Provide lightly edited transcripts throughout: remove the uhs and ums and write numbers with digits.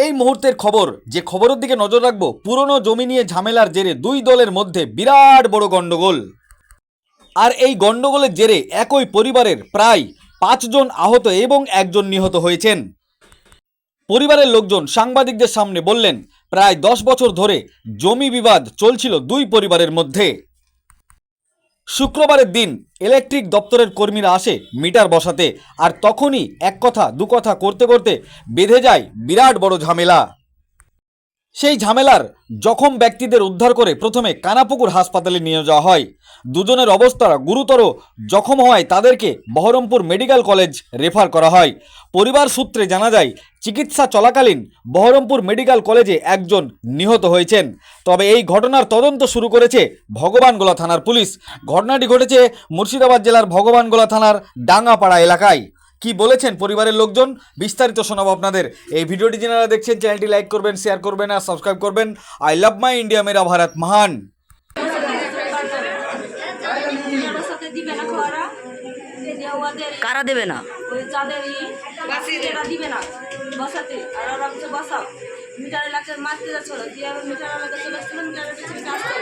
এই মুহূর্তের খবর, যে খবরের দিকে নজর রাখবো, পুরনো জমি নিয়ে ঝামেলার জেরে দুই দলের মধ্যে বিরাট বড় গন্ডগোল। আর এই গন্ডগোলের জেরে একই পরিবারের প্রায় 5 জন আহত এবং 1 জন নিহত হয়েছেন। পরিবারের লোকজন সাংবাদিকদের সামনে বললেন, প্রায় 10 বছর ধরে জমি বিবাদ চলছিল দুই পরিবারের মধ্যে। শুক্রবারের দিন ইলেকট্রিক দপ্তরের কর্মীরা আসে মিটার বসাতে, আর তখনই এক কথা দু কথা করতে করতে বেঁধে যায় বিরাট বড় ঝামেলা। সেই ঝামেলার জখম ব্যক্তিদের উদ্ধার করে প্রথমে কানাপুকুর হাসপাতালে নিয়ে যাওয়া হয়। দুজনের অবস্থা গুরুতর জখম হওয়ায় তাদেরকে বহরমপুর মেডিকেল কলেজ রেফার করা হয়। পরিবার সূত্রে জানা যায়, চিকিৎসা চলাকালীন বহরমপুর মেডিকেল কলেজে 1 জন নিহত হয়েছেন। তবে এই ঘটনার তদন্ত শুরু করেছে ভগবানগোলা থানার পুলিশ। ঘটনাটি ঘটেছে মুর্শিদাবাদ জেলার ভগবানগোলা থানার ডাঙ্গাপাড়া এলাকায়। কি বলেছেন পরিবারের লোকজন, বিস্তারিত শোনাবো আপনাদের। এই ভিডিওটি যারা দেখছেন চ্যানেলটি লাইক করবেন, শেয়ার করবেন আর সাবস্ক্রাইব করবেন। আই লাভ মাই ইন্ডিয়া, মেরা ভারত মহান। কারা দেবে না? দিবে না বসাতে, আর ওরা বসাও মিটারে লাগছে মারতে যাচ্ছিল, দিয়ে মিটার লাগে চলে আসছিল, মিটারের পিছনে আসতে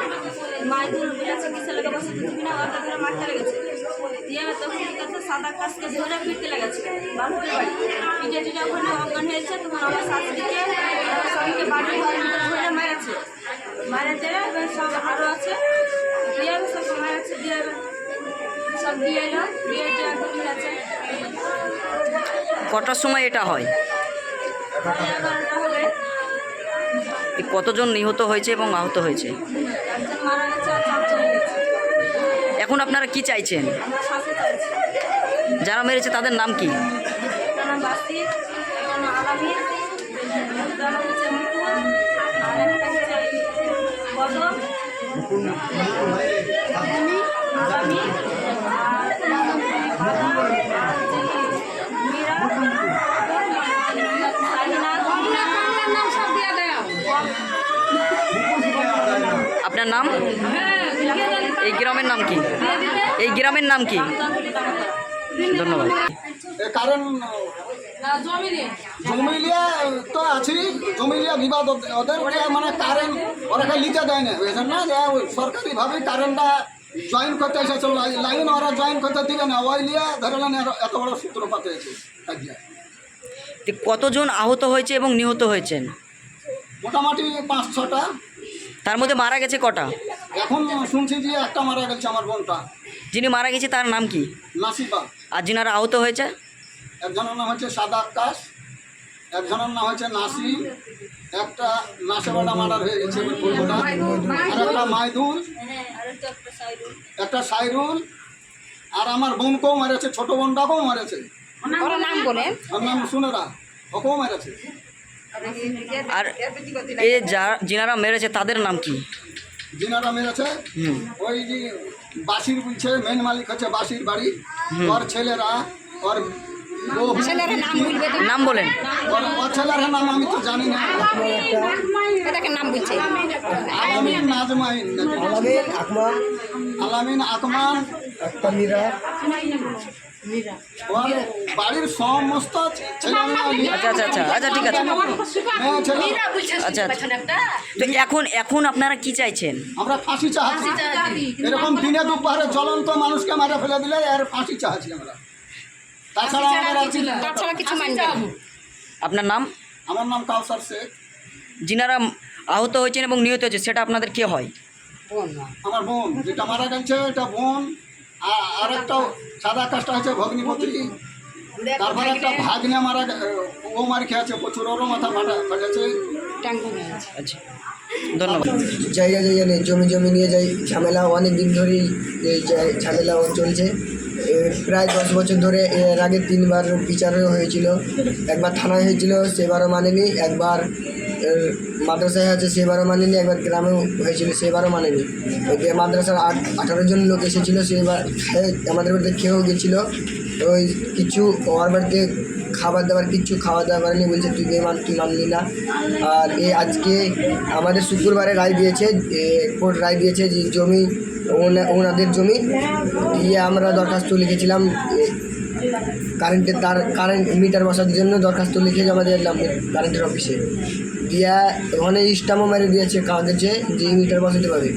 মায়ের দূর বলেছে কিসে লেগে বসাতে দিবি না, ওটা ধরে মারতে লেগেছে। দিয়ে তখন কি করছে, সাদা কাজকে ধরে ফিরতে লেগেছে বান্ধবীর বাড়ি। পিঠে টিটে ওখানে অজ্ঞান হয়েছে, তখন আমার শাশুড়িকে স্বামীকে বাড়ির ঘরের ভিতরে ধরে মারেছে। মারে দেবে সব আরও আছে, দিয়ে সব মারেছে, দিয়ে সব দিয়ে এলো, দিয়ে একদম আছে। কটার সময় এটা হয়? 11টা হবে। কতজন নিহত হয়েছে এবং আহত হয়েছে? একজন মারা গেছে আর 4 জন গেছে। এখন আপনারা কি চাইছেন? আমরা শাস্তি চাইছি। যারা মেরেছে তাদের নাম কি? একটা নাম বাসির, একটা নাম আলামিন, একটা নাম হচ্ছে মুকুল, আর একটা হচ্ছে বদর, আলামিন, আর বাদা, আর হচ্ছে মীরা, সাহিনা, নাম সব দিয়ে দাও। আপনার নাম? এই গ্রামের নাম কি? এই গ্রামের নাম কি? ধন্যবাদ। কারণ জমি নিয়ে তো আছি, জমি নিয়ে বিবাদ ওদের মানে কারেন্ট ওরা লিখে দেয় না, বুঝছেন না, যে সরকারিভাবে কারেন্টটা জয়েন করতে এসেছে, লাইন ওরা জয়েন করতে দিবে না, ওই নিয়ে ধরে নেন এত বড় সূত্রপাত হয়েছে। কতজন আহত হয়েছে এবং নিহত হয়েছেন? মোটামুটি 5-6টা। তার মধ্যে মারা গেছে কটা? এখন শুনছি যে একটা মারা গেছে, আমার বোনটা। যিনি মারা গেছে তার নাম কি? নাসিবা। আর যিনারা আহত হয়েছে? একজনের নাম হচ্ছে সাদা আকাশ, একজনের নাম হচ্ছে নাসিম, একটা নাসেবাটা মার্ডার হয়ে গেছে আর একটা মাইদুল, একটা সাইরুল, আর আমার বোনকেও মারেছে, ছোট বোনটাকেও মারেছে। ওর নাম সুনেরা, ওকেও মারেছে। আর যিনারা মেরেছে তাদের নাম কি? যিনারা মেরেছে ওই যে বাসির বলছে, মেন মালিক হচ্ছে বাসির বাড়ি, ওর ছেলেরা, ওর নাম বলেন। ওর ছেলের নাম আমি তো জানি না। আলামিন নাজমাইন, আলামিন আকমান, ওর বাড়ির সমস্ত ছেলেমেয়ে। আচ্ছা আচ্ছা আচ্ছা আচ্ছা, ঠিক আছে। আচ্ছা তো এখন আপনারা কি চাইছেন? আমরা ফাঁসি চাচ্ছি। এরকম দিনে দুপুরে জ্বলন্ত মানুষকে মারা ফেলে দিলে এর ফাঁসি চাচ্ছি আমরা, তাছাড়া কিছু মানবে না। আপনার নাম? আমার নাম কাউসার শেখ। যিনারা আহত হয়েছেন এবং নিহত হয়েছে সেটা আপনাদের কে হয়? আমার বোন, যেটা মারা গেছে এটা বোন, আর একটা সাদা কাজটা হচ্ছে ভগ্নিপতি। তারপরে একটা ভাগ্নে মারা, ও মার খেয়েছে প্রচুর, ওরও মাথা ফাটেছে। আচ্ছা, ধন্যবাদ। জায়গা নেই, জমি নিয়ে যাই ঝামেলা, অনেক দিন ধরেই এই ঝামেলা চলছে। প্রায় 10 বছর ধরে। এর আগে 3বার বিচারও হয়েছিল, একবার থানায় হয়েছিল, সেবারও মানেনি, একবার মাদ্রাসায় আছে সেবারও মানেনি, একবার গ্রামেও হয়েছিল সেবারও মানেনি। মাদ্রাসার 18 জন লোক এসেছিল, সেবার আমাদের বাড়িতে খেয়েও গেছিলো। ওই কিছু ওর বাড়িতে খাবার দাবার কিচ্ছু খাওয়া দাওয়া করেনি, বলছে তুই বেমান, তুই মানলি না। আর আজকে আমাদের শুক্রবারে রায় দিয়েছে, কোর্ট রায় দিয়েছে যে জমি ওনাদের জমি দিয়ে আমরা দরখাস্ত লিখেছিলাম কারেন্ট মিটার বসানোর জন্য দরখাস্ত লিখে জমা দিলাম কারেন্টের অফিসে। দিয়া ওখানে স্টাম্পও মেরে দিয়েছে কাগজে যে মিটার বসাতে পারবে।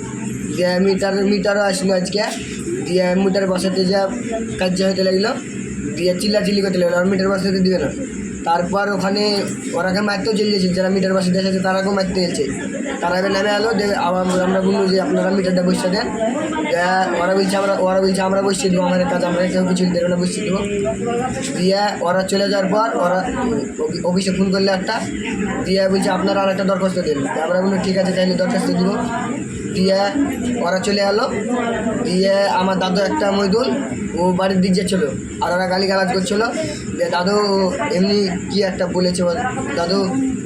দিয়া মিটারও আসলো আজকে। দিয়ে মিটার বসাতে যা কাজ হতে লাগলো, দিয়ে চিল্লাচিল্লি করতে লাগলো, আর মিটার বসাতে দিবে না। তারপর ওখানে ওরাকে মারতেও চলে গেছে, যারা মিটার বসাতে এসেছে তারাকেও মারতে গেছে। তারা এবার নামে আলো দেবে, আবার আমরা বললো যে আপনারা মিটারটা বসিয়ে দেন। ওরা বলছে আমরা বসিয়ে দেবো, আমাদের কাজ আমরা কেউ কিছু দেবো না, বসিয়ে দেবো। দিয়ে ওরা চলে যাওয়ার পর ওরা অফিসে ফোন করলে একটা, দিয়ে বলছে আপনারা আর একটা দরখাস্ত দেন। আমরা বললো ঠিক আছে তাহলে দরখাস্ত দিব। দিয়ে ওরা চলে এলো। দিয়ে আমার দাদু একটা মইদুল ও বাড়ির দিক যাচ্ছিলো, আর ওরা গালিগালাজ করছিলো। দিয়ে দাদু এমনি কি একটা বলেছে, দাদু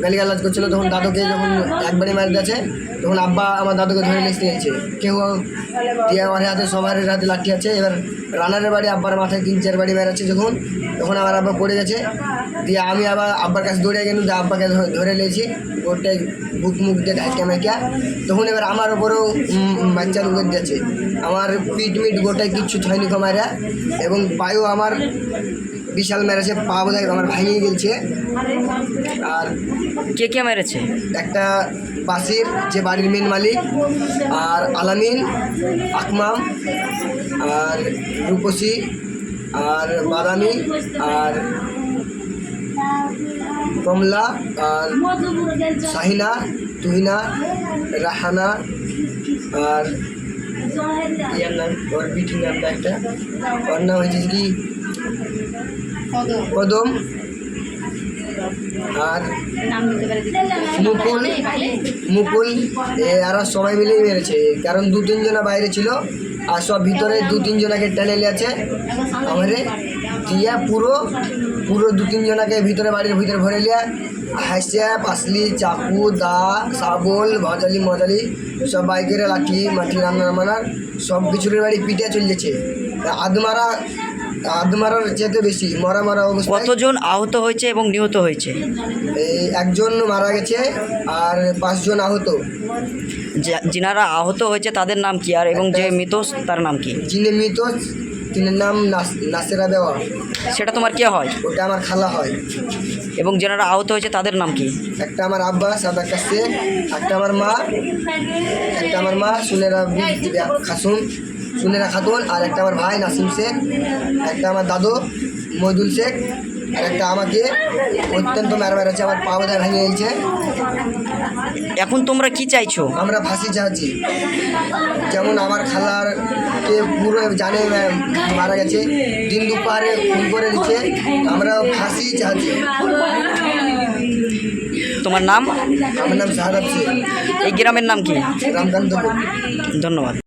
গালিগালাজ করছিলো। তখন দাদুকে যখন একবারই মারি দিয়েছে, তখন আব্বা আমার দাদুকে ধরে লিখতে গেছে কেউ। দিয়ে ওর হাতে সবার হাতে লাঠি আছে। এবার রানারের বাড়ি আব্বার মাথায় 3-4 বাড়ি মেরেছে তখন আমার আব্বা পড়ে গেছে। দিয়ে আমি আবার আব্বার কাছে দৌড়ে গেলাম, দিয়ে আব্বাকে ধরে নিয়েছি, ওটাই বুক মুখ দিয়ে ঢাকিয়া মাইকিয়া। তখন এবার আমার ওপরেও বাচ্চার উপর দিয়েছে। আমার পিঠ মিট গোটায় কিচ্ছু হয়নি কমারা, এবং পায়েও আমার বিশাল মেরেছে, পা বোধ হয় আমার ভাঙিয়ে গেছে। আর কে মেরেছে? একটা বাসির যে বাড়ির মেন মালিক, আর আলামিন, আকমাম, আর রূপসী, আর বাদামি, আর কমলা, আর শাহিনা, তুহিনা, রাহানা, আর ইয়ার নাম ওর পিঠির নামটা একটা, ওর নাম হয়েছে কি কদম, আর মুকুল। এরা সবাই মিলেই মেরেছে, কারণ 2-3 জনা বাইরে ছিল, আর সব ভিতরে 2-3 জনাকে টেনে আছে আমারে। দিয়া পুরো 2-3 জনাকে ভিতরে বাড়ির ভিতরে ভরে লিয়া হাসিয়া, পাসলি, চাকু, দা, শাবল, মজালি সব বাইকের লাঠি মাটি রান্নার সব কিছুর বাড়ি পিঠে চলেছে। আদমারার চেয়ে বেশি মরা অবস্থা। কতজন আহত হয়েছে এবং নিহত হয়েছে? এই 1 জন মারা গেছে, আর 5 জন আহত। যিনারা আহত হয়েছে তাদের নাম কি, আর এবং যে মৃত তার নাম কি? যিনি মৃত তিনের নাম নাসেরা দেওয়া। সেটা তোমার কে হয়? ওটা আমার খালা হয়। এবং যারা আহত হয়েছে তাদের নাম কি? একটা আমার আব্বা সাদা কাছে, একটা আমার মা সুনেরা খাতুন, আর একটা আমার ভাই নাসিম শেখ, একটা আমার দাদু মইদুল শেখ, আর একটা আমাকে অত্যন্ত মারবার আছে, আমার পা বোধহয় ভেঙে গেছে। এখন তোমরা কি চাইছো? আমরা ফাঁসি চাচ্ছি, যেমন আমার খালারকে পুরো জানে মারা গেছে, দিন দুপারে খুন করে দিচ্ছে, আমরা ফাঁসি চাচ্ছি। তোমার নাম? আমার নাম শাহাদাত শেখ। এই গ্রামের নাম কি? রামকান্তপুর। ধন্যবাদ।